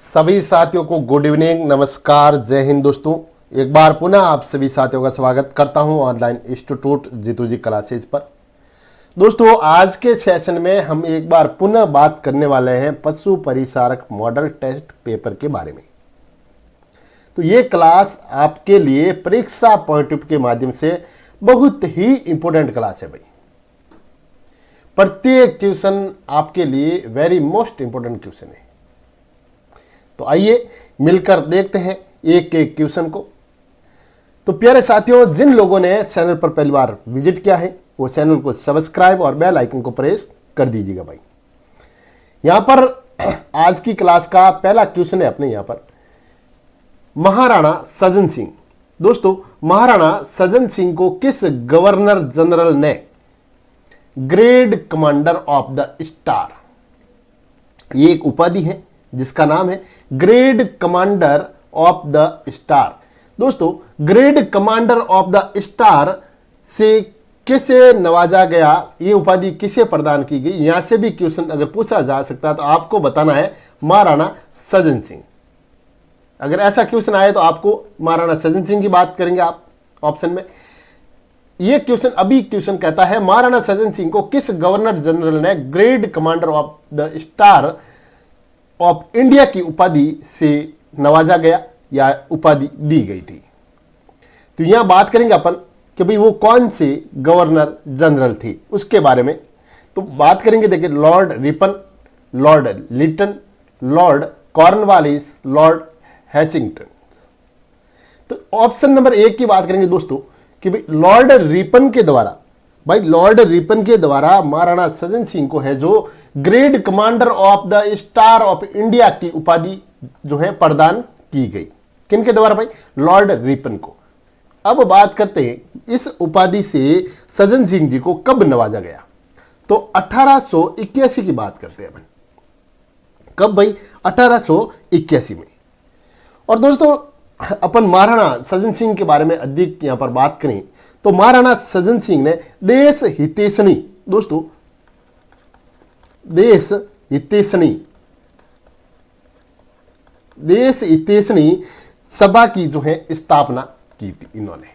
सभी साथियों को गुड इवनिंग, नमस्कार, जय हिंद। दोस्तों एक बार पुनः आप सभी साथियों का स्वागत करता हूं ऑनलाइन इंस्टीट्यूट जीतू जी क्लासेज पर। दोस्तों आज के सेशन में हम एक बार पुनः बात करने वाले हैं पशु परिचारक मॉडल टेस्ट पेपर के बारे में। तो ये क्लास आपके लिए परीक्षा पॉइंट ऑफ के माध्यम से बहुत ही इंपॉर्टेंट क्लास है भाई। प्रत्येक क्वेश्चन आपके लिए वेरी मोस्ट इंपॉर्टेंट क्वेश्चन है। तो आइए मिलकर देखते हैं एक एक क्वेश्चन को। तो प्यारे साथियों, जिन लोगों ने चैनल पर पहली बार विजिट किया है वो चैनल को सब्सक्राइब और बेल आइकन को प्रेस कर दीजिएगा भाई। यहां पर आज की क्लास का पहला क्वेश्चन है अपने यहां पर महाराणा सज्जन सिंह। दोस्तों महाराणा सज्जन सिंह को किस गवर्नर जनरल ने grand commander of the star, ये एक उपाधि है जिसका नाम है grand commander of the star. दोस्तों grand commander of the star से किसे नवाजा गया, ये उपाधि किसे प्रदान की गई, यहां से भी क्वेश्चन अगर पूछा जा सकता है तो आपको बताना है महाराणा सज्जन सिंह। अगर ऐसा क्वेश्चन आए तो आपको महाराणा सज्जन सिंह की बात करेंगे आप ऑप्शन में। ये क्वेश्चन अभी क्वेश्चन कहता है महाराणा सज्जन सिंह को किस गवर्नर जनरल ने grand commander of the star of India की उपाधि से नवाजा गया या उपाधि दी गई थी। तो यहां बात करेंगे अपन कि भाई वो कौन से गवर्नर जनरल थे उसके बारे में। तो बात करेंगे, देखिए Lord Ripon, Lord Lytton, Lord Cornwallis, Lord Huntington. तो ऑप्शन नंबर 1 की बात करेंगे दोस्तों कि भाई लॉर्ड रिपन के द्वारा, भाई लॉर्ड रिपन के द्वारा महाराणा सज्जन सिंह को है जो grade commander of the star of India की उपाधि जो है प्रदान की गई। किनके द्वारा भाई? लॉर्ड रिपन को। अब बात करते हैं इस उपाधि से सज्जन सिंह जी को कब नवाजा गया। तो 1881 की बात करते हैं भाई। कब भाई? 1881 में। और दोस्तों अपन महाराणा सज्जन सिंह के बारे में अधिक यहां पर बात करें तो महाराणा सज्जन सिंह ने देश हितैषणी, दोस्तों देश हितैषणी सभा की जो है स्थापना की थी इन्होंने।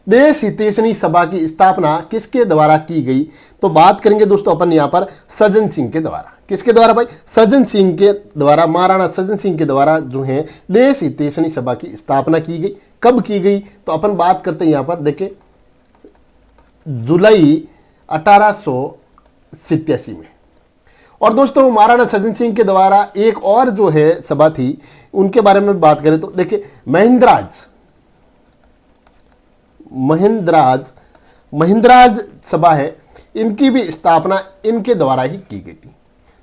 देश हितैषणी सभा की स्थापना किसके द्वारा की गई? तो बात करेंगे दोस्तों अपन यहां पर सज्जन सिंह के द्वारा। किसके द्वारा भाई? सज्जन सिंह के द्वारा, महाराणा सज्जन सिंह के द्वारा जो है देश हितैषणी सभा की स्थापना की गई। कब की गई? तो अपन बात करते हैं यहां पर, देखिए जुलाई 1887 में। और दोस्तों महाराणा सज्जन सिंह के द्वारा एक और जो है सभा थी उनके बारे में बात करें तो देखिए महिंद्राज सभा है, इनकी भी स्थापना इनके द्वारा ही की गई थी।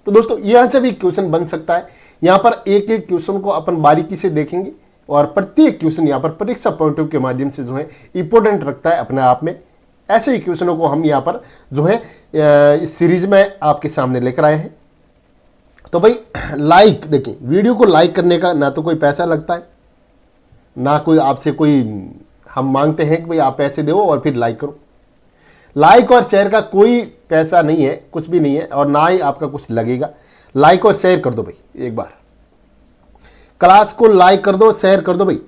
तो दोस्तों यहां से भी क्वेश्चन बन सकता है। यहां पर एक एक क्वेश्चन को अपन बारीकी से देखेंगे और प्रत्येक क्वेश्चन यहां पर परीक्षा पॉइंट ऑफ के माध्यम से जो है इंपॉर्टेंट रखता है अपने आप में। ऐसे ही क्वेश्चनों को हम यहां पर जो है इस सीरीज में आपके सामने लेकर आए हैं। तो भाई लाइक, देखिए वीडियो को लाइक करने का ना तो कोई पैसा लगता है, ना कोई आपसे कोई हम मांगते हैं कि भाई आप पैसे दो और फिर लाइक करो। लाइक और शेयर का कोई पैसा नहीं है, कुछ भी नहीं है, और ना ही आपका कुछ लगेगा। लाइक और शेयर कर दो भाई, एक बार क्लास को लाइक कर दो, शेयर कर दो भाई।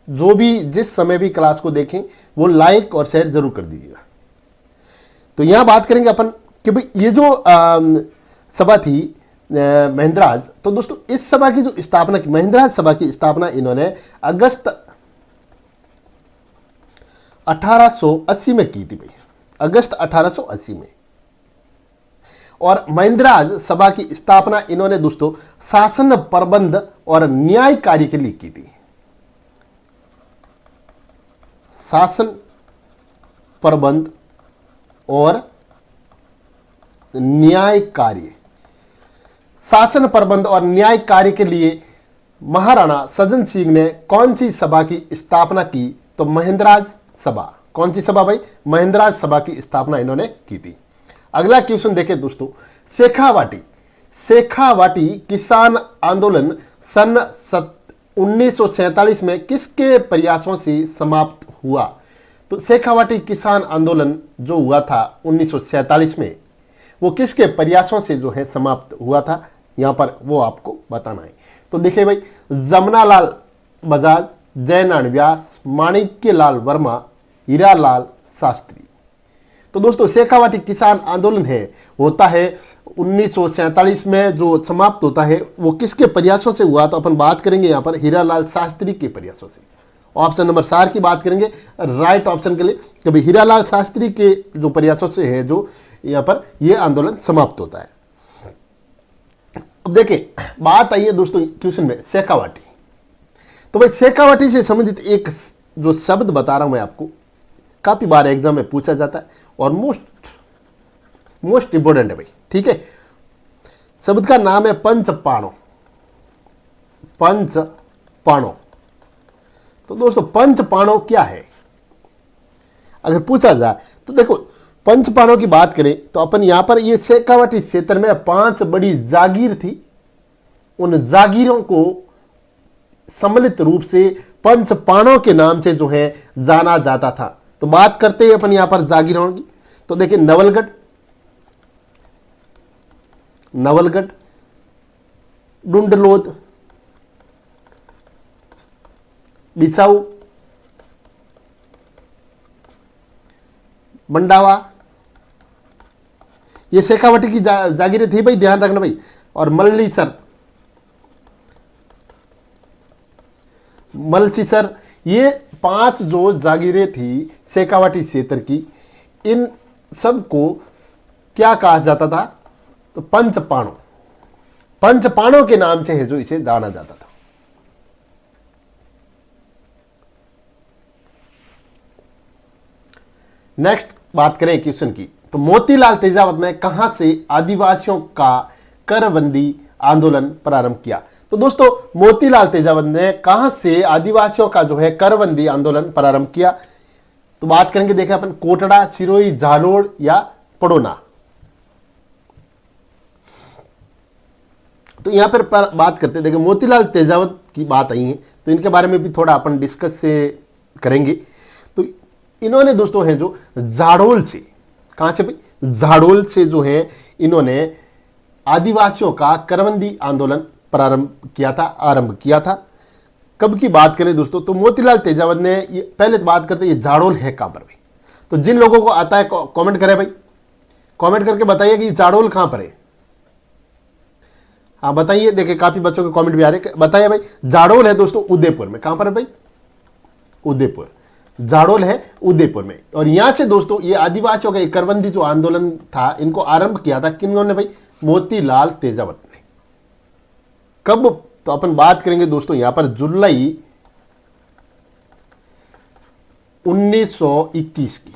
जो भी जिस समय भी क्लास को देखें वो लाइक और शेयर जरूर कर दीजिएगा। तो यहां बात करेंगे अपन कि भाई ये जो सभा थी महिंद्राज, तो दोस्तों इस सभा की जो स्थापना की, महिंद्राज सभा की स्थापना इन्होंने अगस्त 1880 में की थी भाई, अगस्त 1880 में। और महिंद्राज सभा की स्थापना इन्होंने दोस्तों शासन प्रबंध और न्याय कार्य के लिए की थी। शासन प्रबंध और न्याय कार्य, शासन प्रबंध और न्याय कार्य के लिए महाराणा सज्जन सिंह ने कौन सी सभा की स्थापना की? तो महिंद्राज सभा। कौन सी सभा भाई? महिंद्राज सभा की स्थापना इन्होंने की थी। अगला क्वेश्चन देखें दोस्तों, शेखावाटी किसान आंदोलन सन 1947 में किसके प्रयासों से समाप्त हुआ? तो शेखावाटी किसान आंदोलन जो हुआ था 1947 में, वो किसके प्रयासों से जो है समाप्त हुआ था, यहां पर वो आपको बताना है। तो तो देखिए भाई, जमुनालाल बजाज, जयनारायण व्यास, माणिक्य लाल वर्मा, हीरालाल शास्त्री। तो दोस्तों शेखावाटी किसान आंदोलन है होता है 1947 में, जो समाप्त होता है वो किसके प्रयासों से हुआ? तो अपन बात करेंगे यहाँ पर हीरालाल शास्त्री के प्रयासों से। ऑप्शन नंबर 4 की बात करेंगे राइट ऑप्शन के लिए, कभी हीरालाल शास्त्री के जो प्रयासों से है जो यहाँ पर ये आंदोलन समाप्त होता है। अब देखिए बात आई है दोस्तों क्वेश्चन में शेखावाटी। तो भाई शेखावाटी से संबंधित एक जो शब्द बता रहा हूं मैं आपको, काफी बार एग्जाम में पूछा जाता है और मोस्ट इंपोर्टेंट है भाई, ठीक है। शब्द का नाम है पंचपाणो। पंचपाणो। तो दोस्तों पंचपाणो क्या है अगर पूछा जाए तो देखो, पंचपाणों की बात करें तो अपन यहां पर ये शेखावाटी क्षेत्र में 5 बड़ी जागीर थी, उन जागीरों को सम्मिलित रूप से पंचपाणों के नाम से जो है जाना जाता था। तो बात करते हैं अपन यहां पर जागीरों की। तो देखिए नवलगढ़, डुंडलोद, बिसाऊ, मंडावा, ये शेखावाटी की जागीरें थी भाई, ध्यान रखना भाई। और मलसीसर, ये 5 जो जागीरें थी शेखावाटी क्षेत्र की, इन सब को क्या कहा जाता था? तो पंचपाणों के नाम से है जो इसे जाना जाता था। नेक्स्ट बात करें क्वेश्चन की, तो मोतीलाल तेजावत ने कहां से आदिवासियों का करबंदी आंदोलन प्रारंभ किया? तो दोस्तों मोतीलाल तेजावत ने कहां से आदिवासियों का जो है करबंदी आंदोलन प्रारंभ किया? तो बात करेंगे, देखें अपन, कोटड़ा, सिरोही, जालोर या पड़ोना। तो यहां पर बात करते हैं, देखिए मोतीलाल तेजावत की बात आई है तो इनके बारे में भी थोड़ा अपन डिस्कस से करेंगे। तो इन्होंने दोस्तों है जो जाडोल से, कहां से भाई? जाडोल से जो है इन्होंने आदिवासियों का करबंदी आंदोलन आरंभ किया था। कब की बात करें दोस्तों, तो मोतीलाल तेजावत ने पहले तो बात करते हैं ये जाडोल है कहां पर भाई। तो जिन लोगों को आता है कमेंट करें भाई, कमेंट करके बताइए कि जाडोल कहां पर है। हाँ बताइए, देखिए काफी बच्चों के कमेंट भी आ रहे हैं, बताइए भाई। जाडोल है दोस्तों उदयपुर में। कहां पर है भाई? उदयपुर। जाडोल है उदयपुर में। और यहां से दोस्तों ये आदिवासियों का करबंदी जो आंदोलन था, इनको आरंभ किया था किन्होंने भाई? मोतीलाल तेजावत ने। कब? तो अपन बात करेंगे दोस्तों यहां पर जुलाई 1921 की।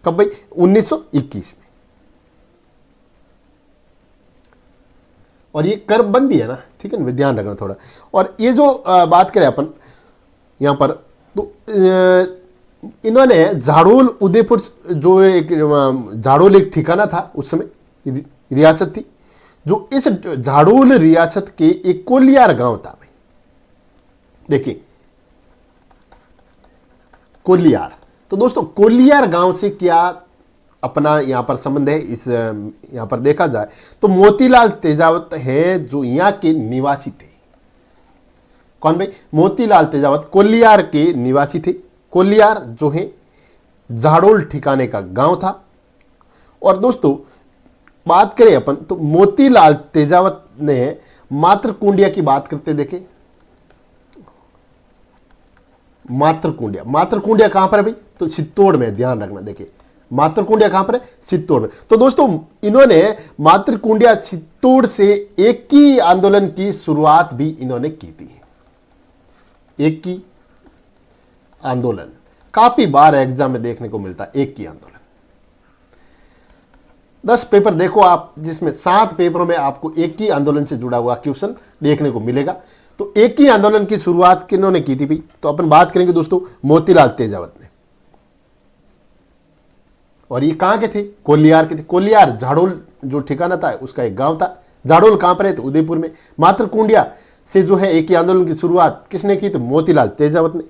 कब भाई? 1921 में। और ये करबंदी है ना, ठीक है ना, ध्यान रखना थोड़ा। और ये जो बात करें अपन यहां पर, तो इन्होंने झाड़ोल उदयपुर, जो एक झाड़ोल एक ठिकाना था उस समय, रियासत थी, जो इस झाड़ोल रियासत के एक कोलियार गांव था भाई। देखिए कोलियार। तो दोस्तों कोलियार गांव से क्या अपना यहां पर संबंध है? इस यहां पर देखा जाए तो मोतीलाल तेजावत है जो यहां के निवासी थे। कौन भाई? मोतीलाल तेजावत कोलियार के निवासी थे। कोलियार जो है झाड़ोल ठिकाने का गांव था। और दोस्तों बात करें अपन तो मोतीलाल तेजावत ने मातृकुंडिया की बात करते देखे। मातृकुंडिया कहां पर है भाई? तो चित्तौड़ में, ध्यान रखना। देखिए मातृकुंडिया कहां पर है? चित्तौड़ में। तो दोस्तों इन्होंने मातृकुंडिया चित्तौड़ से एक ही आंदोलन की शुरुआत भी इन्होंने की थी। एक की आंदोलन काफी बार एग्जाम में देखने को मिलता है, एक की आंदोलन। 10 पेपर देखो आप, जिसमें 7 पेपरों में आपको एक ही आंदोलन से जुड़ा हुआ क्वेश्चन देखने को मिलेगा। तो एक ही आंदोलन की शुरुआत किन्होंने की थी भाई? तो अपन बात करेंगे दोस्तों मोतीलाल तेजावत ने। और ये कहां के थे? कोलियार के थे। कोलियार झाड़ोल जो ठिकाना था उसका एक गांव था। झाड़ोल कहां पर है? तो उदयपुर में। मातृकुंडिया से जो है एक ही आंदोलन की शुरुआत किसने की? तो मोतीलाल तेजावत ने।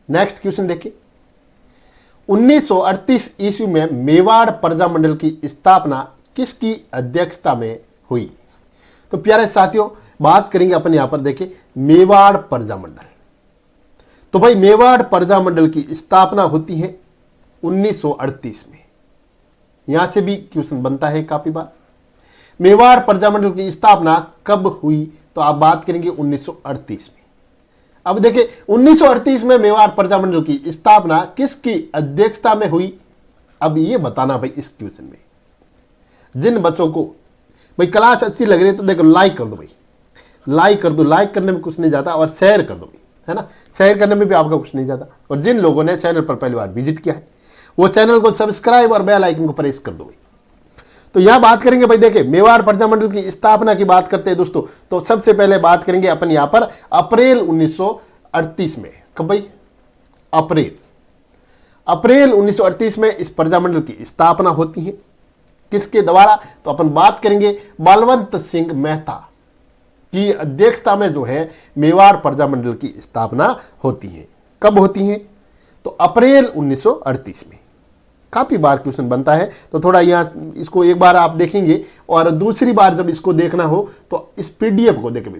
नेक्स्ट क्वेश्चन देखिए, 1938 ईस्वी में मेवाड़ प्रजा मंडल की स्थापना किसकी अध्यक्षता में हुई? तो प्यारे साथियों, बात करेंगे अपन यहां पर देखिए मेवाड़ प्रजा मंडल। तो भाई मेवाड़ प्रजा मंडल की स्थापना होती है 1938 में। यहां से भी क्वेश्चन बनता है काफी बार। मेवाड़ प्रजा मंडल की स्थापना कब हुई? तो आप बात करेंगे 1938 में। अब देखिए 1938 में मेवाड़ प्रजा मंडल की स्थापना किसकी अध्यक्षता में हुई? अब ये बताना भाई इस क्वेश्चन में। जिन बच्चों को भाई क्लास अच्छी लग रही है तो देखो लाइक कर दो भाई, लाइक कर दो। लाइक करने में कुछ नहीं जाता, और शेयर कर दो भाई, है ना। शेयर करने में भी आपका कुछ नहीं जाता। और जिन लोगों ने चैनल पर पहली बार विजिट किया है वो चैनल को सब्सक्राइब और बेल आइकन को प्रेस कर दो भाई। तो यहां बात करेंगे भाई, देखिए मेवाड़ प्रजा मंडल की स्थापना की बात करते हैं दोस्तों, तो सबसे पहले बात करेंगे अपन यहां पर अप्रैल 1938 में। कब भाई? अप्रैल 1938 में इस प्रजा मंडल की स्थापना होती है। किसके द्वारा? तो अपन बात करेंगे बलवंत सिंह मेहता की अध्यक्षता में जो है मेवाड़ प्रजा मंडल की स्थापना होती है। कब होती है? तो अप्रैल 1938 में। काफी बार क्वेश्चन बनता है, तो थोड़ा यहाँ इसको एक बार आप देखेंगे, और दूसरी बार जब इसको देखना हो तो इस पीडीएफ को देखें।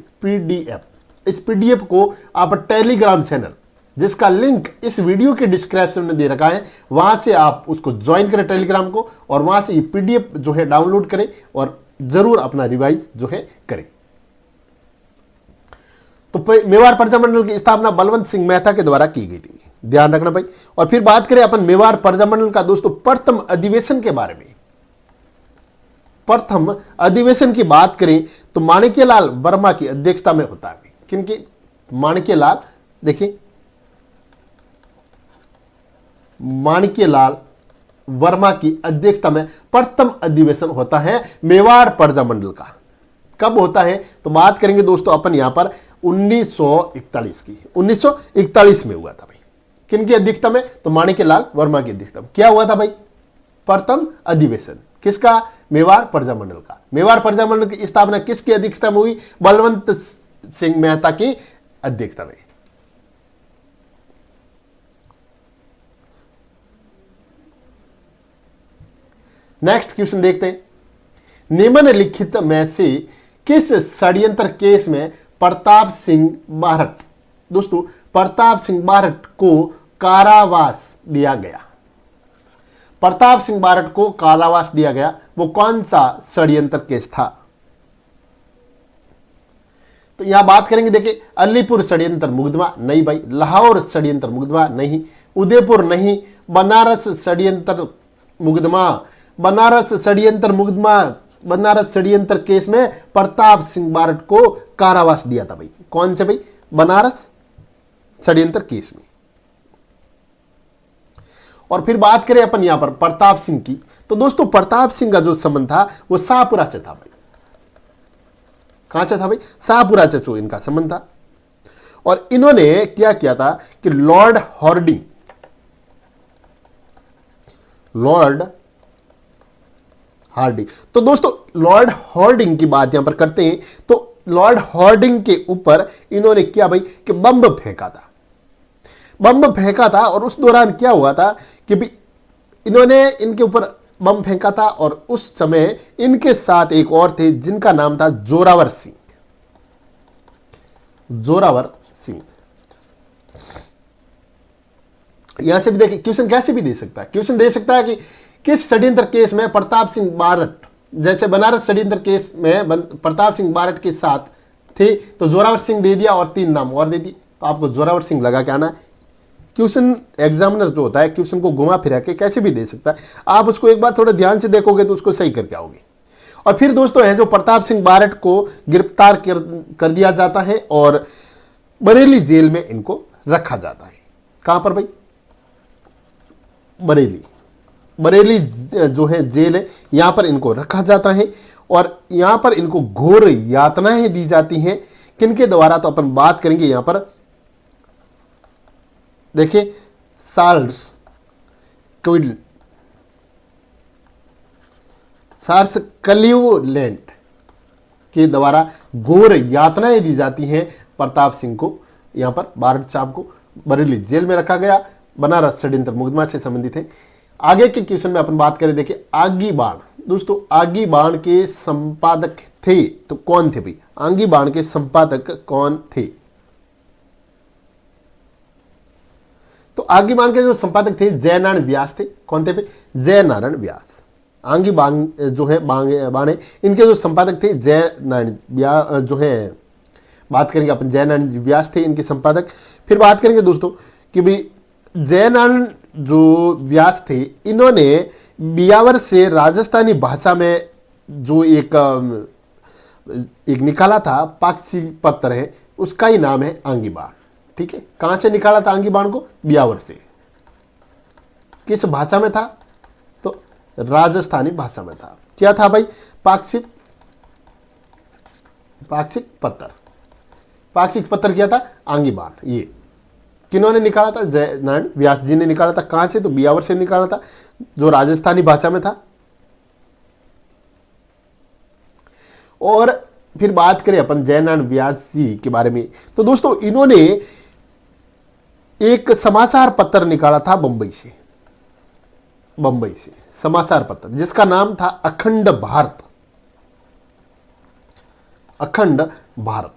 इस पीडीएफ को आप टेलीग्राम चैनल, जिसका लिंक इस वीडियो के डिस्क्रिप्शन में दे रखा है, वहां से आप उसको ज्वाइन करें टेलीग्राम को, और वहां से ये पीडीएफ जो है डाउनलोड करें और जरूर अपना रिवाइज जो है करें। तो मेवाड़ प्रजा मंडल की स्थापना बलवंत सिंह मेहता के द्वारा की गई थी, ध्यान रखना भाई। और फिर बात करें अपन मेवाड़ प्रजा मंडल का दोस्तों प्रथम अधिवेशन के बारे में। प्रथम अधिवेशन की बात करें तो माणिक्यलाल वर्मा की अध्यक्षता में होता है। किनकी? माणिक्यलाल, देखिए माणिक्यलाल वर्मा की अध्यक्षता में प्रथम अधिवेशन होता है मेवाड़ प्रजा मंडल का। कब होता है? तो बात करेंगे दोस्तों अपन यहां पर 1941 की। 1941 में हुआ था भाई। किनकी अध्यक्षता में? तो माणिक्यलाल वर्मा की अध्यक्षता में। क्या हुआ था भाई? प्रथम अधिवेशन। किसका? मेवाड़ प्रजा मंडल का। मेवाड़ प्रजा मंडल की स्थापना किसकी अध्यक्षता में हुई? बलवंत सिंह मेहता की अध्यक्षता में। नेक्स्ट क्वेश्चन देखते हैं। निम्नलिखित में से किस षड्यंत्र केस में प्रताप सिंह बारट, दोस्तों प्रताप सिंह बारट को कारावास दिया गया? प्रताप सिंह बारट को कारावास दिया गया, वो कौन सा षड्यंत्र केस था? तो यहां बात करेंगे, देखिए अलीपुर षड्यंत्र मुकदमा नहीं भाई, लाहौर षड्यंत्र मुकदमा नहीं, उदयपुर नहीं, बनारस षड्यंत्र मुकदमा, बनारस षड्यंत्र केस में प्रताप सिंह बारट को कारावास दिया था भाई। कौन से भाई? बनारस षड्यंत्र केस में। और फिर बात करें अपन यहां पर प्रताप सिंह की, तो दोस्तों प्रताप सिंह का जो संबंध था वो शाहपुरा से था भाई। कहां से था भाई? शाहपुरा से जो इनका संबंध था। और इन्होंने क्या किया था कि लॉर्ड हार्डिंग, तो दोस्तों लॉर्ड हार्डिंग की बात यहां पर करते हैं, तो लॉर्ड हार्डिंग के ऊपर इन्होंने क्या भाई कि बम फेंका था। और उस दौरान क्या हुआ था कि भी इन्होंने इनके ऊपर बम फेंका था, और उस समय इनके साथ एक और थे जिनका नाम था जोरावर सिंह। यहां से भी देखिए क्वेश्चन कैसे भी दे सकता है। क्वेश्चन दे सकता है कि किस षड्यंत्र केस में प्रताप सिंह बारट, जैसे बनारस षड्यंत्र केस में प्रताप सिंह बारट के साथ थे, तो जोरावर सिंह दे दिया और 3 नाम और दे दिए, तो आपको जोरावर सिंह लगा के आना है। क्वेश्चन एग्जामिनर जो होता है क्वेश्चन को घुमा फिरा के कैसे भी दे सकता है, आप उसको एक बार थोड़ा ध्यान से देखोगे तो उसको सही करके आओगे। और फिर दोस्तों है जो प्रताप सिंह बारट को गिरफ्तार कर दिया जाता है और बरेली जेल में इनको रखा जाता है। कहां पर भाई? बरेली जो है जेल है, यहां पर इनको रखा जाता है, और यहां पर इनको घोर यातनाएं दी जाती हैं। किनके द्वारा? तो अपन बात करेंगे यहां पर, देखिए चार्ल्स क्लीवलैंड के द्वारा घोर यातनाएं दी जाती हैं प्रताप सिंह को। यहां पर बारट साहब को बरेली जेल में रखा गया, बनारस षड्यंत्र मुकदमा से संबंधित है। आगे के क्वेश्चन में अपन बात करें, देखिए आगी बाण। दोस्तों आगी बाण के संपादक थे तो कौन थे भाई? आगी बाण के संपादक कौन थे? तो आगी बाण के जो संपादक थे जयनारायण व्यास थे। कौन थे भाई? जयनारायण व्यास। आगी बाण जो है बाण है, इनके जो संपादक थे जयनारायण व्यास जो है, बात करेंगे अपन जयनारायण व्यास थे इनके संपादक। फिर बात करेंगे दोस्तों कि भाई जयनारायण जो व्यास थे, इन्होंने बियावर से राजस्थानी भाषा में जो एक निकाला था पाक्षी पत्र है, उसका ही नाम है आंगी बाण। ठीक है, कहां से निकाला था आंगी बाण को? बियावर से। किस भाषा में था? तो राजस्थानी भाषा में था। क्या था भाई? पाक्षिक पत्र। पाक्षिक पत्र क्या था? आंगी बाण। ये किन्होंने निकाला था? जयनारायण व्यास जी ने निकाला था। कहां से? तो बियावर से निकाला था, जो राजस्थानी भाषा में था। और फिर बात करें अपन जयनारायण व्यास जी के बारे में, तो दोस्तों इन्होंने एक समाचार पत्र निकाला था बंबई से समाचार पत्र, जिसका नाम था अखंड भारत। अखंड भारत।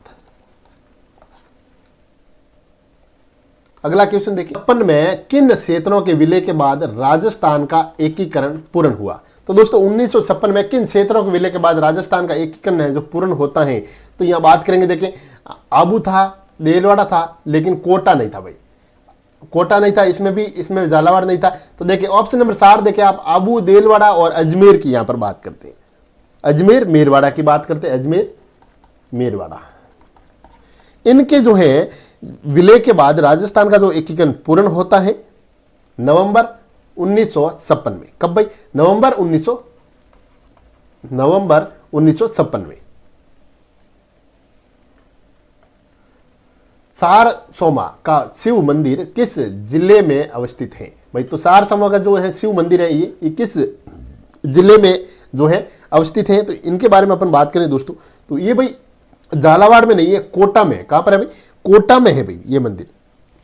अगला क्वेश्चन देखिए, 56 में किन क्षेत्रों के विलय के बाद राजस्थान का एकीकरण पूर्ण हुआ? तो दोस्तों 1956 में किन क्षेत्रों के विलय के बाद राजस्थान का एकीकरण है जो पूर्ण होता है? तो यहां बात करेंगे, देखिए आबू था, देलवाड़ा था, लेकिन कोटा नहीं था भाई। कोटा नहीं था, इसमें झालावाड़ नहीं था। तो देखिए ऑप्शन नंबर 4 देखिए आप, आबू, देलवाड़ा और अजमेर की यहां पर बात करते हैं। अजमेर मेरवाड़ा की बात करते हैं, अजमेर मेरवाड़ा। इनके जो है विलय के बाद राजस्थान का जो एकीकरण पूर्ण होता है नवंबर 1956 में। कब भाई? नवंबर 1956 में। सारसोमा का शिव मंदिर किस जिले में अवस्थित है? भाई तो सारसोमा का जो है शिव मंदिर है, ये किस जिले में जो है अवस्थित है? तो इनके बारे में अपन बात करें दोस्तों, तो ये भाई झालावाड़ में नहीं है, कोटा में। कहां पर है भाई? कोटा में है भाई ये मंदिर।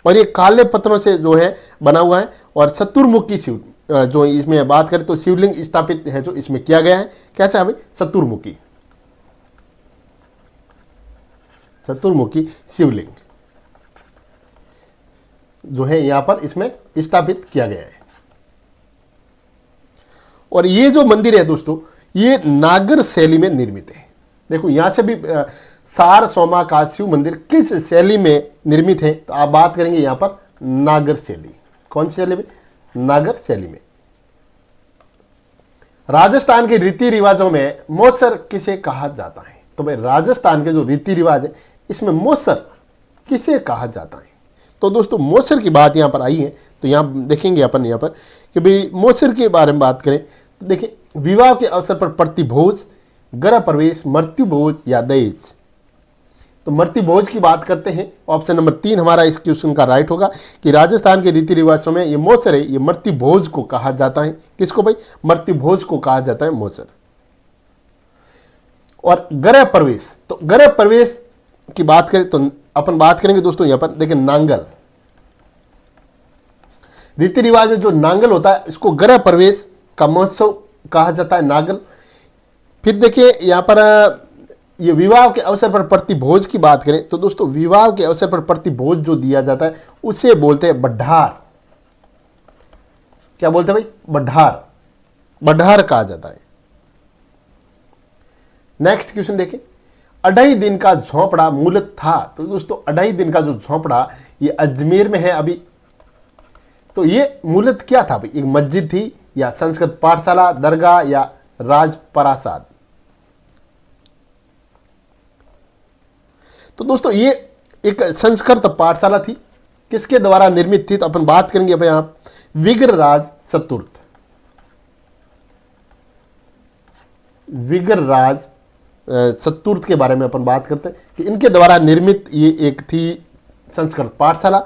और ये काले पत्थरों से जो है बना हुआ है। और चतुर्मुखी शिव जो इसमें बात करें तो शिवलिंग स्थापित है जो इसमें किया गया है। कैसा है भाई? चतुर्मुखी शिवलिंग जो है यहां पर इसमें स्थापित किया गया है। और ये जो मंदिर है दोस्तों, ये नागर शैली में निर्मित है। देखो यहां से भी सारसोमा का शिव मंदिर किस शैली में निर्मित है? तो आप बात करेंगे यहां पर नागर शैली। कौन सी शैली में? नागर शैली में। राजस्थान के रीति रिवाजों में मोसर किसे कहा जाता है? तो भाई राजस्थान के जो रीति रिवाज है इसमें मोसर किसे कहा जाता है? तो दोस्तों मोसर की बात यहां पर आई है, तो यहां देखेंगे अपन यहां पर कि भाई मोसर के बारे में बात करें तो देखिए, विवाह के अवसर पर प्रतिभोज, गृह प्रवेश, मृत्यु भोज या दहेज। तो मृत्यु भोज की बात करते हैं। ऑप्शन नंबर 3 हमारा इस क्वेश्चन का राइट होगा कि राजस्थान के रीति रिवाजों में ये मोसर है, ये मृत्यु भोज को कहा जाता है। किसको भाई? मृत्यु भोज को कहा जाता है मोसर। और गृह प्रवेश, तो गृह प्रवेश की बात करें तो अपन बात करेंगे दोस्तों यहां पर देखिए नांगल। रीति रिवाज में जो नांगल होता है इसको गृह प्रवेश का महोत्सव कहा जाता है, नांगल। फिर देखिए यहां पर ये विवाह के अवसर पर प्रतिभोज की बात करें तो दोस्तों विवाह के अवसर पर प्रतिभोज जो दिया जाता है उसे बोलते हैं बड्ढार। क्या बोलते हैं भाई? बड्ढार कहा जाता है। नेक्स्ट क्वेश्चन देखिए, 2.5 दिन का झोंपड़ा मूलत था। तो दोस्तों 2.5 दिन का जो झोंपड़ा ये अजमेर में है अभी। तो ये मूलत क्या था भाई? एक मस्जिद थी या संस्कृत पाठशाला, दरगाह या राजप्रासाद? तो दोस्तों ये एक संस्कृत पाठशाला थी। किसके द्वारा निर्मित थी? तो अपन बात करेंगे अब यहां विग्रहराज चतुर्थ के बारे में अपन बात करते हैं कि इनके द्वारा निर्मित ये एक थी संस्कृत पाठशाला,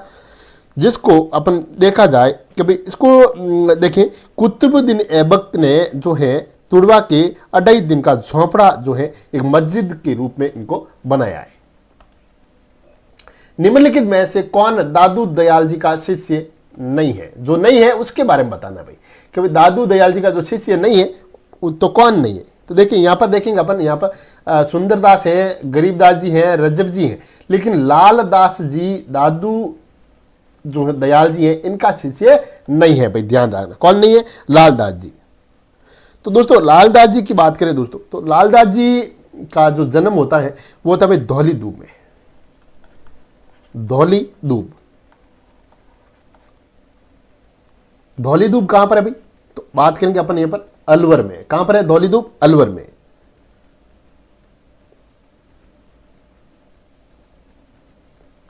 जिसको अपन देखा जाए कि भाई इसको देखें कुतुबुद्दीन ऐबक ने जो है तुड़वा के 2.5 दिन का झोंपड़ा जो है एक मस्जिद के रूप में इनको बनाया है। निम्नलिखित में से कौन दादू दयाल जी का शिष्य नहीं है, जो नहीं है उसके बारे में बताना भाई कि भाई दादू दयाल जी का जो शिष्य नहीं है तो कौन नहीं है। तो देखिए यहाँ पर देखेंगे अपन, यहाँ पर सुंदरदास है, गरीबदास जी हैं, रजब जी हैं, लेकिन लाल दास जी दादू जो है दयाल जी हैं इनका शिष्य नहीं है भाई, ध्यान रखना। कौन नहीं है? लालदास जी। तो दोस्तों लालदास जी की बात करें दोस्तों, तो लालदास जी का जो जन्म होता है वो होता है भाई धौली दूब में, धौली दूब। धौली दूब कहां पर है भाई? तो बात करेंगे अपन यहां पर अलवर में। कहां पर है धौली दूब? अलवर में।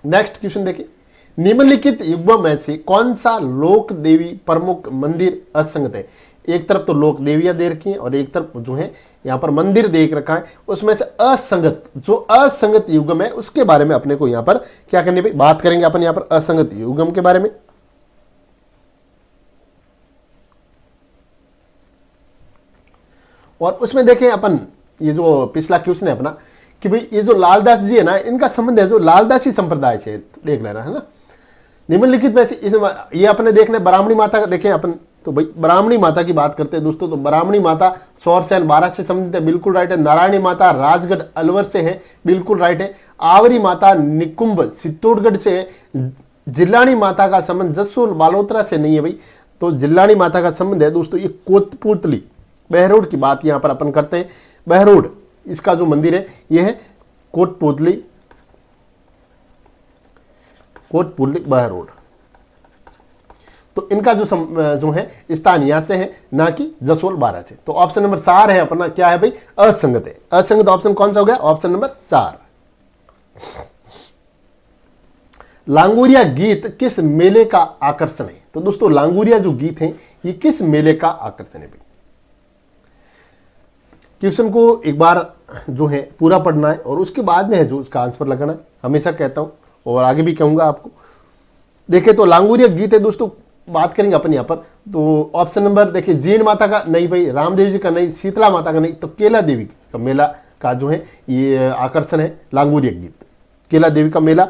नेक्स्ट क्वेश्चन देखिए, निम्नलिखित युग्मों में से कौन सा लोक देवी प्रमुख मंदिर असंगत है? एक तरफ तो लोक देवियां दे रखी हैं और एक तरफ जो है यहां पर मंदिर देख रखा है, उसमें से असंगत, जो असंगत युग्म है उसके बारे में अपने को यहां पर क्या करनी भाई? बात करेंगे अपन यहां पर असंगत युग्म के बारे में। और उसमें देखें अपन, ये जो पिछला क्वेश्चन है अपना कि भाई ये जो लालदास जी है ना, इनका संबंध है जो लालदासी संप्रदाय से, देख लेना है ना। निम्नलिखित में से ये अपने देखने ब्राह्मणी माता का देखें अपन, तो भाई ब्राह्मणी माता की बात करते हैं दोस्तों, तो ब्राह्मणी माता सौरसेन 12 से संबंधित है, बिल्कुल राइट है। नारायणी माता राजगढ़ अलवर से है, बिल्कुल राइट है। आवरी माता निकुंभ चित्तौड़गढ़ से है। जिल्लानी माता का संबंध जसोल बालोतरा से नहीं है भाई, तो जिल्लानी माता का संबंध है दोस्तों ये कोतपुतली बहरोड की बात यहां पर अपन करते हैं। बहरोड इसका जो मंदिर है यह है कोटपुतली, कोटपुतली बहरोड। तो इनका जो है स्थान यहां से है, ना कि जसोल 12 से। तो ऑप्शन नंबर 4 है अपना, क्या है भाई? असंगत है। असंगत ऑप्शन कौन सा हो गया? Option number 4। लांगुरिया गीत किस मेले का आकर्षण है? तो दोस्तों लांगुरिया जो गीत है ये किस मेले का आकर्षण है भाई? क्वेश्चन को एक बार जो है पूरा पढ़ना है और उसके बाद में है जो उसका आंसर लगाना है, हमेशा कहता हूं और आगे भी कहूंगा आपको। देखिए तो लांगुरिया गीत है दोस्तों, बात करेंगे अपन यहाँ पर। तो ऑप्शन नंबर देखिए, जीण माता का नहीं भाई, रामदेव जी का नहीं, शीतला माता का नहीं, तो केला देवी का मेला का जो है ये आकर्षण है लांगुरिया गीत, केला देवी का मेला।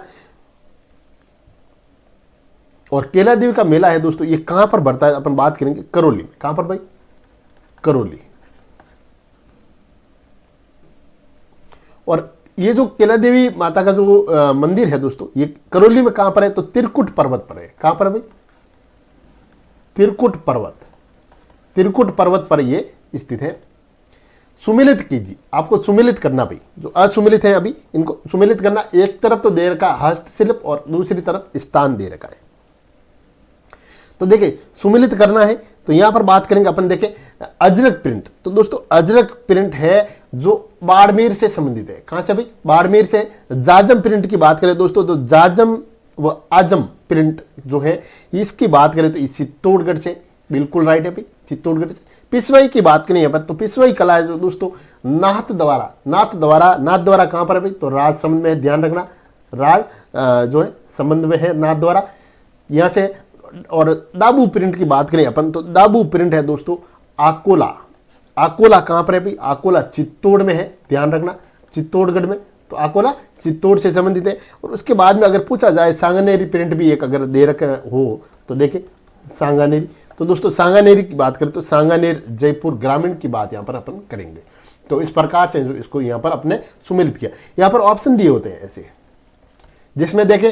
और केला देवी का मेला है दोस्तों ये कहां पर बढ़ता है? अपन बात करेंगे करौली में। कहां पर भाई? करौली। और ये जो केला देवी माता का जो मंदिर है दोस्तों ये करौली में कहां पर है? तो त्रिकुट पर्वत पर है। कहां पर है भाई? त्रिकुट पर्वत, त्रिकुट पर्वत पर ये स्थित है। सुमिलित कीजिए, आपको सुमिलित करना भाई, जो असुमिलित है अभी इनको सुमिलित करना। एक तरफ तो दे रखा हस्तशिल्प और दूसरी तरफ स्थान दे रखा है। तो देखिए सुमिलित करना है तो यहां पर बात करेंगे अपन, देखें अजरक प्रिंट। तो दोस्तों अजरक प्रिंट है जो बाड़मेर से संबंधित है। कहां से भाई? बाड़मेर से। जाजम प्रिंट की बात करें दोस्तों तो जाजम व आजम प्रिंट जो है इसकी बात करें तो चित्तौड़गढ़ से, बिल्कुल राइट है भाई, चित्तौड़गढ़ से। पिसवाई की बात करें यहाँ पर तो पिसवाई कला है जो दोस्तों नाथ द्वारा, नाथ द्वारा कहां पर है भाई? तो राज संबंध में है, ध्यान रखना, राज जो है संबंध में है नाथ द्वारा यहां से। और दाबू प्रिंट की बात करें अपन तो दाबू प्रिंट है दोस्तों आकोला। आकोला कहां पर है भाई? आकोला चित्तौड़ में है, ध्यान रखना, चित्तौड़गढ़ में। तो आकोला चित्तौड़ से संबंधित है। और उसके बाद में अगर पूछा जाए सांगानेरी प्रिंट भी एक अगर दे रखा हो तो देखें सांगानेरी। तो दोस्तों सांगानेरी की बात करें तो सांगानेर जयपुर ग्रामीण की बात यहां पर अपन करेंगे। तो इस प्रकार से जो इसको यहां पर अपने सुमिलित किया। यहां पर ऑप्शन दिए होते हैं ऐसे, जिसमें देखें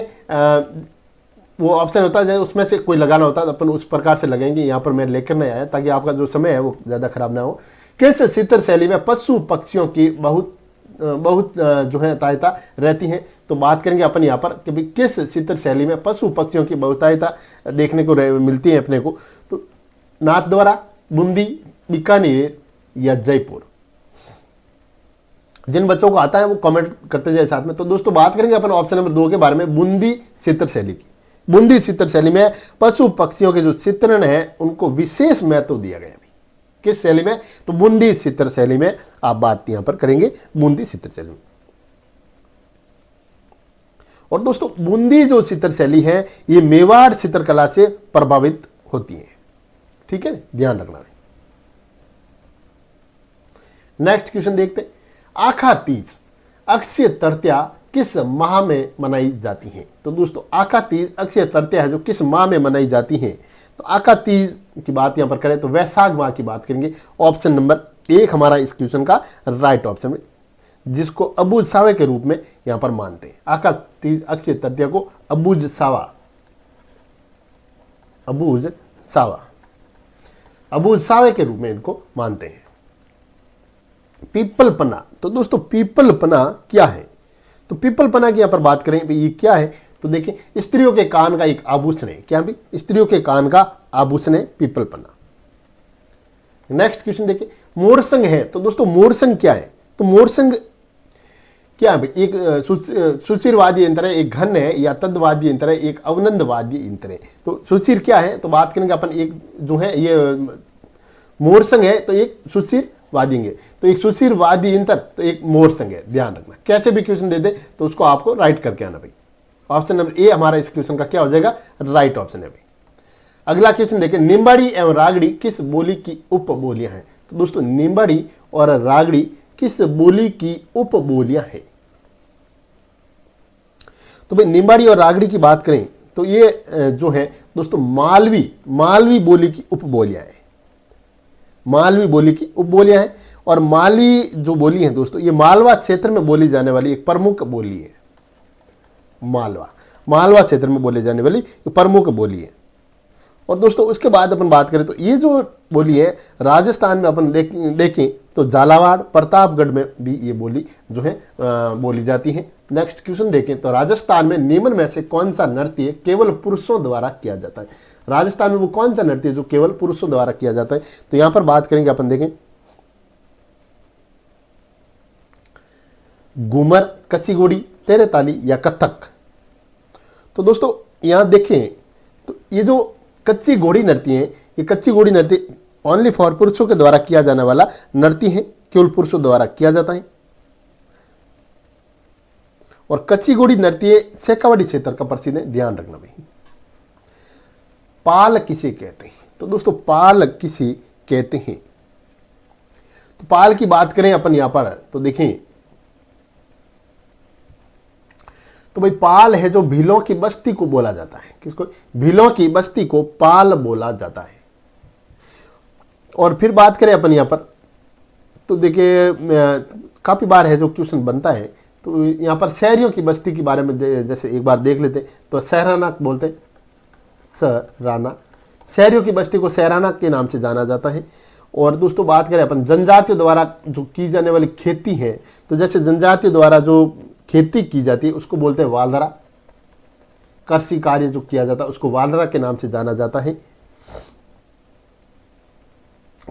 वो ऑप्शन होता है उसमें से कोई लगाना होता है तो अपन उस प्रकार से लगाएंगे। यहाँ पर मैं लेकर नहीं आया ताकि आपका जो समय है वो ज़्यादा खराब ना हो। किस चित्र शैली में पशु पक्षियों की बहुत जो है तायता रहती हैं? तो बात करेंगे अपन यहाँ पर कि भाई किस चित्र शैली में पशु पक्षियों की बहुतायता देखने को मिलती है अपने को? तो नाथद्वारा, बूंदी, बीकानेर या जयपुर। जिन बच्चों को आता है वो कमेंट करते जाए साथ में। तो दोस्तों बात करेंगे अपन ऑप्शन नंबर 2 के बारे में, बूंदी चित्र शैली की। बूंदी चित्र शैली में पशु पक्षियों के जो चित्रण है उनको विशेष महत्व दिया गया है। किस शैली में? तो बूंदी चित्र शैली में आप बात यहां पर करेंगे, बूंदी चित्र शैली में। और दोस्तों बूंदी जो चित्र शैली है ये मेवाड़ चित्रकला से प्रभावित होती है, ठीक है, ध्यान रखना है। नेक्स्ट क्वेश्चन देखते हैं, आखा तीज, अक्षय तृतीया किस माह में मनाई जाती हैं? तो दोस्तों आका तीज अक्षय तृतीया है जो किस माह में मनाई जाती हैं? तो आका तीज की बात यहाँ पर करें तो वैशाख माह की बात करेंगे। ऑप्शन नंबर 1 हमारा इस क्वेश्चन का राइट ऑप्शन है, जिसको अबूझ सावे के रूप में यहाँ पर मानते हैं। आका तीज अक्षय तृतीया को अबूझ सावा, अबूझ सावा, अबूझ सावे के रूप में इनको मानते हैं। पीपल पना, तो दोस्तों पीपल पना क्या है? तो पीपल पना की यहाँ पर बात करें ये क्या है? तो देखिए स्त्रियों के कान का एक आभूषण है। क्या भी? स्त्रियों के कान का आभूषण है पीपल पना। नेक्स्ट क्वेश्चन देखिए, मोरसंग है। तो दोस्तों मोरसंग क्या है? तो मोरसंग क्या है? एक सुशिर वाद्य यंत्र है, एक घन है या तद्वाद्य यंत्र है, एक अवनंद वाद्य यंत्र है। तो सुशिर क्या है? तो बात करेंगे अपन, एक जो है ये मोरसंग है तो एक सुशिर वाद्य, तो एक सुशिर वाद्य यंत्र तो एक मोरसंग है। ध्यान रखना, कैसे भी क्वेश्चन दे दे तो उसको आपको राइट करके आना भाई। ऑप्शन नंबर ए हमारा इस क्वेश्चन का क्या हो जाएगा? राइट ऑप्शन है भाई। अगला क्वेश्चन देखिए, निम्बाड़ी एवं रागड़ी किस बोली की उपबोलियां हैं? तो दोस्तों निम्बाड़ी और रागड़ी किस बोली की उपबोलियां हैं? तो भाई निम्बाड़ी और रागड़ी की बात करें तो ये जो है दोस्तों मालवी बोली की उपबोलियां हैं। मालवी बोली की उपबोलियां हैं। और मालवी जो बोली है दोस्तों, ये मालवा क्षेत्र में बोली जाने वाली एक प्रमुख बोली है। मालवा क्षेत्र में बोले जाने वाली प्रमुख बोली है। और दोस्तों उसके बाद अपन बात करें तो ये जो बोली है राजस्थान में अपन देखें तो झालावाड़ प्रतापगढ़ में भी ये बोली जो है बोली जाती है। नेक्स्ट क्वेश्चन देखें तो राजस्थान में निम्न में से कौन सा नृत्य केवल पुरुषों द्वारा किया जाता है? राजस्थान में वो कौन सा नृत्य जो केवल पुरुषों द्वारा किया जाता है? तो यहां पर बात करेंगे अपन, देखें घूमर, कच्ची घोड़ी, तेरे ताली या कथक। तो दोस्तों यहां देखें तो ये जो कच्ची घोड़ी नृत्य है, ये कच्ची घोड़ी नृत्य ओनली फॉर पुरुषों के द्वारा किया जाने वाला नृत्य है, केवल पुरुषों द्वारा किया जाता है। और कच्ची घोड़ी नृत्य शेखावाटी क्षेत्र का प्रसिद्ध है। ध्यान रखना भाई। पाल किसे कहते हैं? तो दोस्तों पाल किसे कहते हैं? तो पाल की बात करें अपन यहां पर तो देखें तो भाई पाल है जो भीलों की बस्ती को बोला जाता है। किसको? भीलों की बस्ती को पाल बोला जाता है। और फिर बात करें अपन यहां पर तो देखिए काफी बार है जो क्वेश्चन बनता है, तो यहां पर शहरियों की बस्ती के बारे में जैसे एक बार देख लेते तो सहराना बोलते, सहराना, शहरियों की बस्ती को सहराना के नाम से जाना जाता है। और दोस्तों बात करें अपन जनजातियों द्वारा जो की जाने वाली खेती है, तो जैसे जनजातियों द्वारा जो खेती की जाती है उसको बोलते हैं वालदरा। कृषि कार्य जो किया जाता है उसको वालदरा के नाम से जाना जाता है।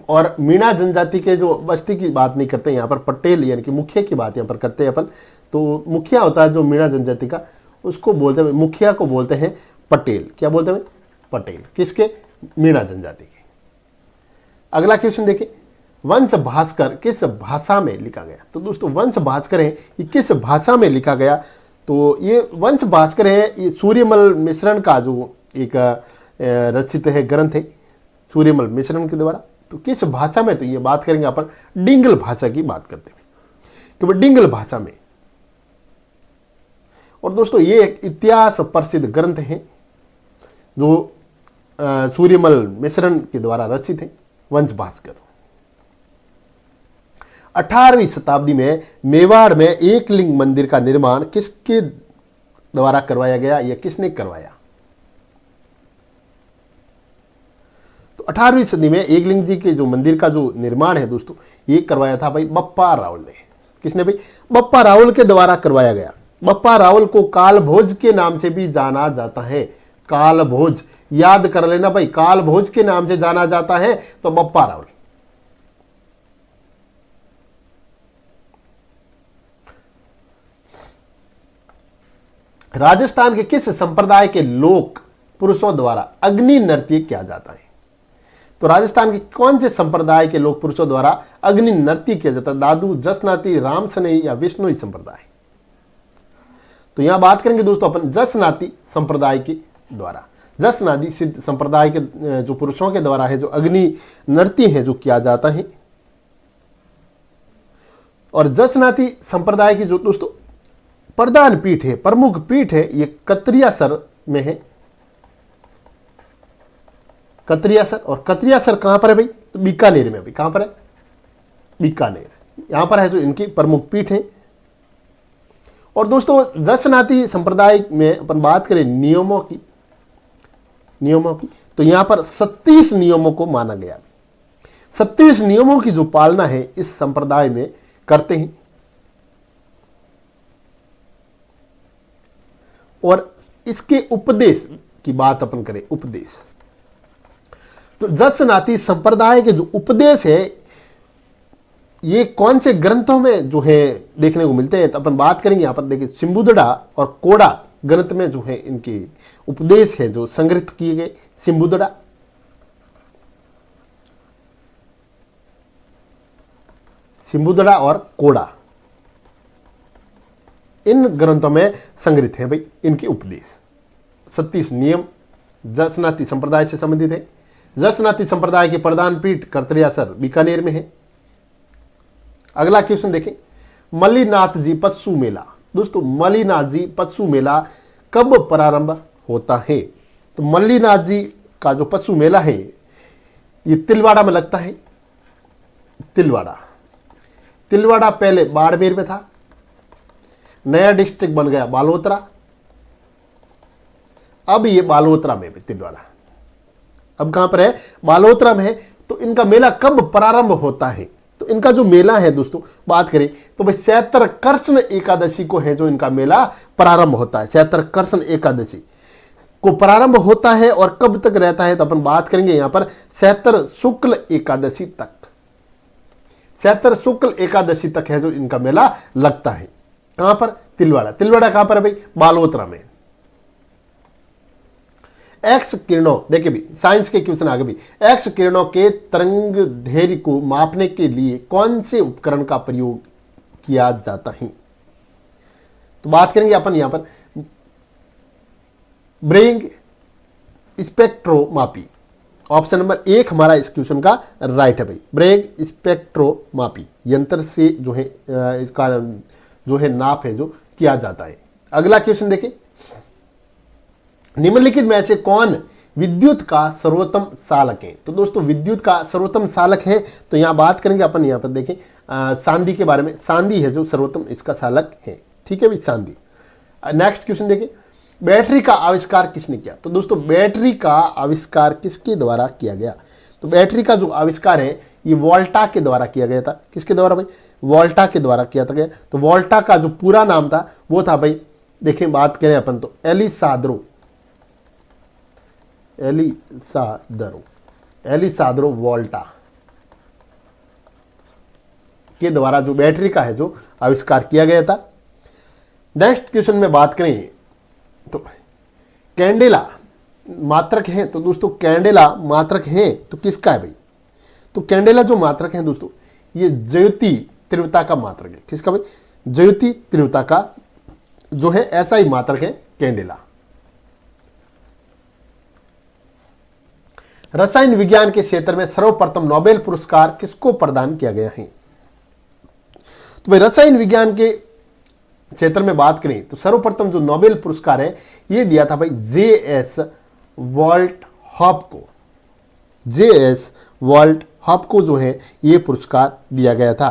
और मीणा जनजाति के जो बस्ती की बात नहीं करते यहाँ पर, पटेल यानी कि मुखिया की बात यहाँ पर करते हैं अपन। तो मुखिया होता है जो मीणा जनजाति का, उसको बोलते हैं, मुखिया को बोलते हैं पटेल। क्या बोलते हैं? पटेल। किसके? मीणा जनजाति के। अगला क्वेश्चन देखिए, वंश भास्कर किस भाषा में लिखा गया? तो दोस्तों वंश भास्कर है ये किस भाषा में लिखा गया? तो ये वंश भास्कर है ये सूर्यमल मिश्रण का जो एक रचित है ग्रंथ है, सूर्यमल मिश्रण के द्वारा। तो किस भाषा में? तो ये बात करेंगे अपन डिंगल भाषा की बात करते हैं, तो वह डिंगल भाषा में। और दोस्तों ये एक इतिहास प्रसिद्ध ग्रंथ है जो सूर्यमल मिश्रण के द्वारा रचित है, वंश भास्कर। 18वीं शताब्दी में मेवाड़ में एक लिंग मंदिर का निर्माण किसके द्वारा करवाया गया या किसने करवाया? तो 18वीं सदी में एक लिंग जी के जो मंदिर का जो निर्माण है दोस्तों, ये करवाया था भाई बप्पा रावल ने। किसने भाई? बप्पा रावल के द्वारा करवाया गया। बप्पा रावल को कालभोज के नाम से भी जाना जाता है। कालभोज, याद कर लेना भाई, कालभोज के नाम से जाना जाता है तो बप्पा रावल। राजस्थान के किस संप्रदाय के लोक पुरुषों द्वारा अग्नि नृत्य किया जाता है? तो राजस्थान के कौन से संप्रदाय के लोक पुरुषों द्वारा अग्नि नृत्य किया जाता है? दादू, जसनाती, रामसनई या विष्णुई संप्रदाय? तो यहां बात करेंगे दोस्तों अपन जसनाती संप्रदाय के द्वारा। जसनाती सिद्ध संप्रदाय के जो पुरुषों के द्वारा है जो अग्नि नृत्य है जो किया जाता है। और जसनाती संप्रदाय की जो दोस्तों प्रधान पीठ है, प्रमुख पीठ है, ये कतरियासर में है। कतरियासर, और कतरियासर कहां पर है भाई? तो बीकानेर में। भाई कहां पर है? बीकानेर, यहां पर है जो इनकी प्रमुख पीठ है। और दोस्तों दशनाती संप्रदाय में अपन बात करें नियमों की, तो यहां पर 37 नियमों को माना गया। 37 नियमों की जो पालना है इस संप्रदाय में करते हैं। और इसके उपदेश की बात अपन करें, उपदेश, तो दशनाती संप्रदाय के जो उपदेश है ये कौन से ग्रंथों में जो है देखने को मिलते हैं? तो अपन बात करेंगे यहां पर। देखिए सिम्बुदड़ा और कोड़ा ग्रंथ में जो है इनके उपदेश है जो संग्रहित किए गए। सिम्बुदड़ा और कोड़ा, इन ग्रंथों में संग्रहित हैं भाई इनके उपदेश। 37 नियम दशनाती संप्रदाय से संबंधित है। दशनाती संप्रदाय के प्रधान पीठ कतरियासर बीकानेर में है। अगला क्वेश्चन देखें, मल्लीनाथ जी पशु मेला। दोस्तों मल्लीनाथ जी पशु मेला कब प्रारंभ होता है? तो मल्लीनाथ जी का जो पशु मेला है ये तिलवाड़ा में लगता है। तिलवाड़ा पहले बाड़मेर में था, नया डिस्ट्रिक्ट बन गया बालोतरा, अब ये बालोतरा में भी तिलवाड़ा अब कहां पर है? बालोतरा में है। तो इनका मेला कब प्रारंभ होता है? तो इनका जो मेला है दोस्तों बात करें तो भाई सैत्र कृष्ण एकादशी को है जो इनका मेला प्रारंभ होता है। सैत्र कृष्ण एकादशी को प्रारंभ होता है और कब तक रहता है? तो अपन बात करेंगे यहां पर सैत्र शुक्ल एकादशी तक। सैत्र शुक्ल एकादशी तक है जो इनका मेला लगता है। कहां पर? तिलवाड़ा। तिलवाड़ा कहां पर है भाई? बालोतरा में। एक्स किरणों, देखिए भी साइंस के क्वेश्चन आगे भी, एक्स किरणों के तरंग दैर्घ्य को मापने के लिए कौन से उपकरण का प्रयोग किया जाता है? तो बात करेंगे अपन यहां पर ब्रेग स्पेक्ट्रोमापी। ऑप्शन नंबर 1 हमारा इस क्वेश्चन का राइट है भाई। ब्रेग स्पेक्ट्रोमापी यंत्र से जो है इसका जो है नाप है जो किया जाता है। अगला क्वेश्चन देखें, निम्नलिखित में से कौन विद्युत का सर्वोत्तम चालक है? तो दोस्तों विद्युत का सर्वोत्तम चालक है तो यहां बात करेंगे अपन। यहां पर देखें सांदी के बारे में। सांदी है जो सर्वोत्तम इसका चालक है। ठीक है भाई, सांदी। नेक्स्ट क्वेश्चन देखें, बैटरी का आविष्कार किसने किया? तो दोस्तों बैटरी का आविष्कार किसके द्वारा किया गया? तो बैटरी का जो आविष्कार है ये वोल्टा के द्वारा किया गया था। किसके द्वारा भाई? वोल्टा के द्वारा किया था गया। तो वोल्टा का जो पूरा नाम था वो था भाई, देखें बात करें अपन तो एलिसाद्रो वोल्टा के द्वारा जो बैटरी का है जो आविष्कार किया गया था। नेक्स्ट क्वेश्चन में बात करें तो कैंडेला मात्रक है। तो दोस्तों कैंडेला मात्रक है तो किसका है भाई? तो कैंडेला जो मात्रक है दोस्तों ये ज्योति तीव्रता का मात्रक है। किसका भाई? ज्योति तीव्रता का जो है ऐसा ही मात्रक है कैंडेला। रसायन विज्ञान के क्षेत्र में सर्वप्रथम नोबेल पुरस्कार किसको प्रदान किया गया है? तो भाई रसायन विज्ञान के क्षेत्र में बात करें तो सर्वप्रथम जो नोबेल पुरस्कार है ये दिया था भाई J.S. वॉल्ट हॉप को। J.S. वॉल्ट हॉप को जो है ये पुरस्कार दिया गया था।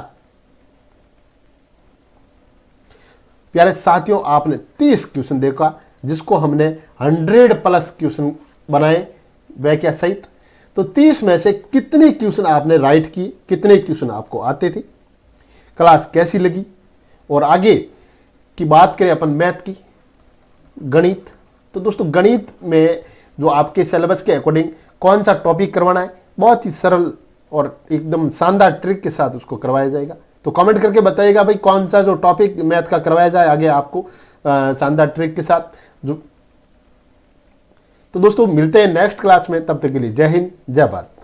प्यारे साथियों आपने 30 क्वेश्चन देखा जिसको हमने 100+ क्वेश्चन बनाए व्याख्या सहित। तो 30 में से कितने क्वेश्चन आपने राइट किए, कितने क्वेश्चन आपको आते थे, क्लास कैसी लगी? और आगे की बात करें अपन मैथ की, गणित, तो दोस्तों गणित में जो आपके सिलेबस के अकॉर्डिंग कौन सा टॉपिक करवाना है बहुत ही सरल और एकदम शानदार ट्रिक के साथ उसको करवाया जाएगा। तो कमेंट करके बताइएगा भाई कौन सा जो टॉपिक मैथ का करवाया जाए आगे आपको शानदार ट्रिक के साथ। जो तो दोस्तों मिलते हैं नेक्स्ट क्लास में, तब तक के लिए जय हिंद जय भारत।